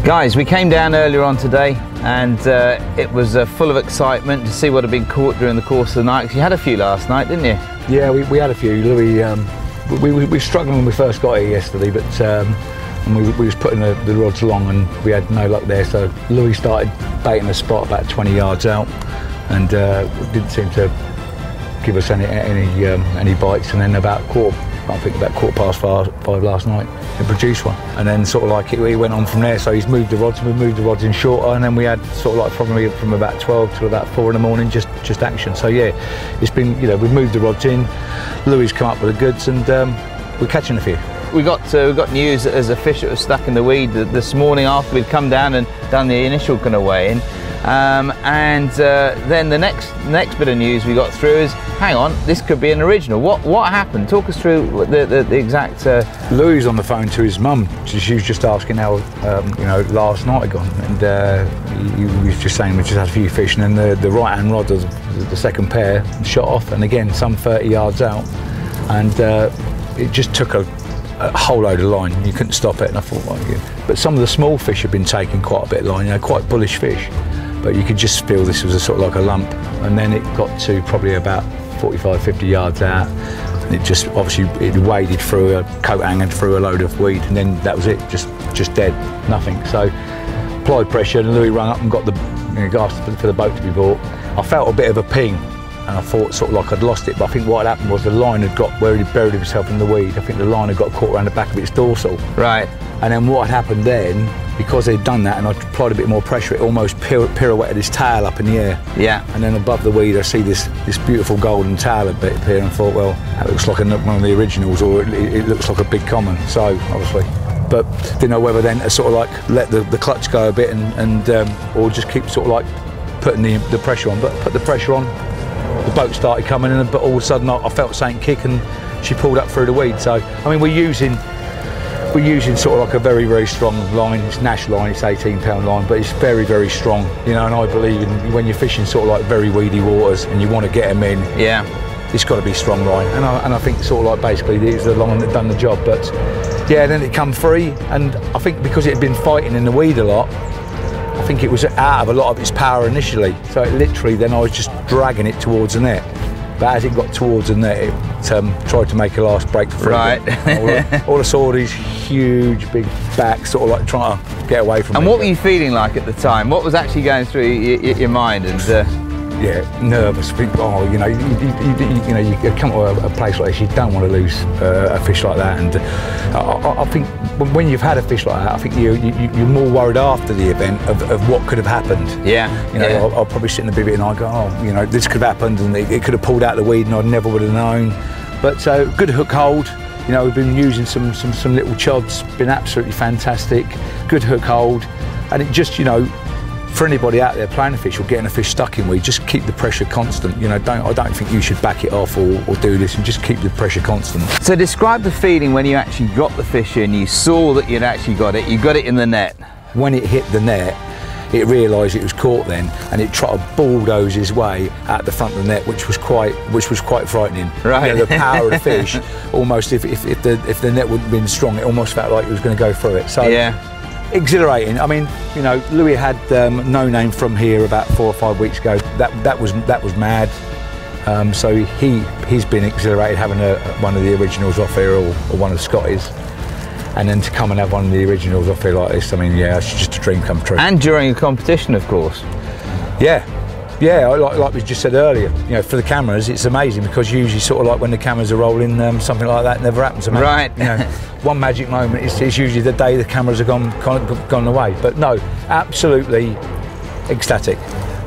Guys, we came down earlier on today and it was full of excitement to see what had been caught during the course of the night. 'Cause you had a few last night, didn't you? Yeah, we had a few. Louis, we were struggling when we first got here yesterday, but and we was putting the rods along and we had no luck there. So Louis started baiting a spot about 20 yards out and didn't seem to give us any bites. And then about quarter past five last night, he produced one. And then sort of like he went on from there. So he's moved the rods, and we moved the rods in shorter, and then we had sort of like probably from about 12 to about 4 in the morning, just action. So yeah, it's been, you know, we've moved the rods in. Louis come up with the goods, and we're catching a few. We got news that there's a fish that was stuck in the weed this morning after we'd come down and done the initial kind of weigh-in. Then the next bit of news we got through is, hang on, this could be an original. What happened? Talk us through the exact. Louis on the phone to his mum. She was just asking how you know, last night had gone, and he was just saying we just had a few fish, and then the right hand rod of the second pair shot off, and again some 30 yards out, and it just took a whole load of line. You couldn't stop it, and I thought, well, yeah. But some of the small fish had been taking quite a bit of line, you know, quite bullish fish. But you could just feel this was a sort of like a lump, and then it got to probably about 45-50 yards out, and it just obviously it waded through a coat hanger, through a load of weed, and then that was it, just dead, nothing. So applied pressure, and Louis rung up and got asked for the boat to be brought. I felt a bit of a ping, and I thought sort of like I'd lost it, but I think what had happened was the line had got where he'd buried himself in the weed. I think the line had got caught around the back of its dorsal. Right. And then what had happened then, because they'd done that and I applied a bit more pressure, it almost pirouetted his tail up in the air. Yeah. And then above the weed I see this beautiful golden tail a bit appear, and thought, well, that looks like one of the originals, or it looks like a big common, so obviously. But didn't know whether then to sort of like let the clutch go a bit and or just keep sort of like putting the pressure on. But put the pressure on, the boat started coming in, but all of a sudden I felt something kick and she pulled up through the weed. So I mean, we're using sort of like a very, very strong line. It's Nash line, it's 18-pound line, but it's very, very strong, you know. And I believe when you're fishing sort of like very weedy waters and you want to get them in, yeah, it's got to be strong line. And I think sort of like basically it's the line that done the job. But yeah, then it come free, and I think because it had been fighting in the weed a lot, I think it was out of a lot of its power initially. So it literally, then I was just dragging it towards the net. But as it got towards the net, it tried to make a last break for free. Right. All I saw were these huge, big backs, sort of like trying to get away from it. And what were you feeling like at the time? What was actually going through your mind? And yeah, nervous. Oh, you know, you come to a place like this, you don't want to lose a fish like that. And I think when you've had a fish like that, I think you're more worried after the event of what could have happened. Yeah. You know, yeah. I'll probably sit in the bivvy and I go, oh, you know, this could have happened, and it could have pulled out the weed, and I never would have known. But good hook hold. You know, we've been using some little chods, been absolutely fantastic. Good hook hold, and it just, you know, for anybody out there playing a fish or getting a fish stuck in weed, just keep the pressure constant. You know, I don't think you should back it off or do this, and just keep the pressure constant. So describe the feeling when you actually got the fish in, you saw that you'd actually got it, you got it in the net. When it hit the net, it realised it was caught then, and it tried to bulldoze his way out the front of the net, which was quite frightening. Right. You know, the power of the fish, almost if the net wouldn't have been strong, it almost felt like it was going to go through it. So yeah. Exhilarating. I mean, you know, Louis had No Name from here about 4 or 5 weeks ago. That was mad. So he's been exhilarated having one of the originals off here, or one of Scotty's, and then to come and have one of the originals off here like this. I mean, yeah, it's just a dream come true. And during a competition, of course. Yeah. Yeah, like we just said earlier, you know, for the cameras, it's amazing, because usually sort of like when the cameras are rolling, something like that never happens to me. Right. You know, one magic moment is usually the day the cameras are gone away. But no, absolutely ecstatic.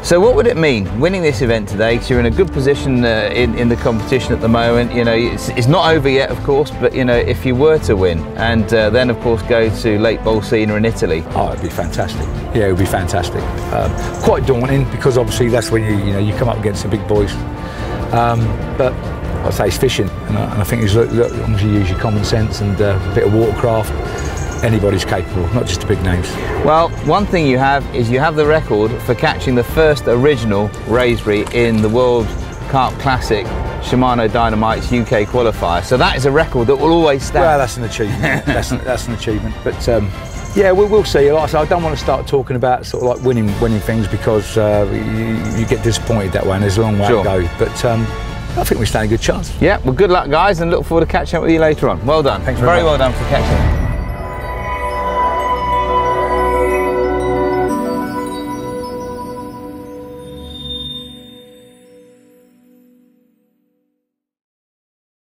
So what would it mean, winning this event today? Because you're in a good position in the competition at the moment. You know, it's not over yet, of course, but you know, if you were to win, and then of course go to Lake Bolsena in Italy. Oh, it'd be fantastic. Yeah, it would be fantastic. Quite daunting, because obviously that's when you come up against the big boys. But I'd say it's fishing, and I think as long as you use your common sense and a bit of watercraft, anybody's capable, not just the big names. Well, one thing you have is you have the record for catching the first original Wraysbury in the World Carp Classic Shimano Dynamite's UK qualifier. So that is a record that will always stand. Well, that's an achievement. that's an achievement. But yeah, we'll see. Like I said, I don't want to start talking about sort of like winning things, because you get disappointed that way, and there's a long way to go. But I think we stand a good chance. Yeah, well, good luck, guys, and look forward to catching up with you later on. Well done. Thanks very much. Well done for catching up.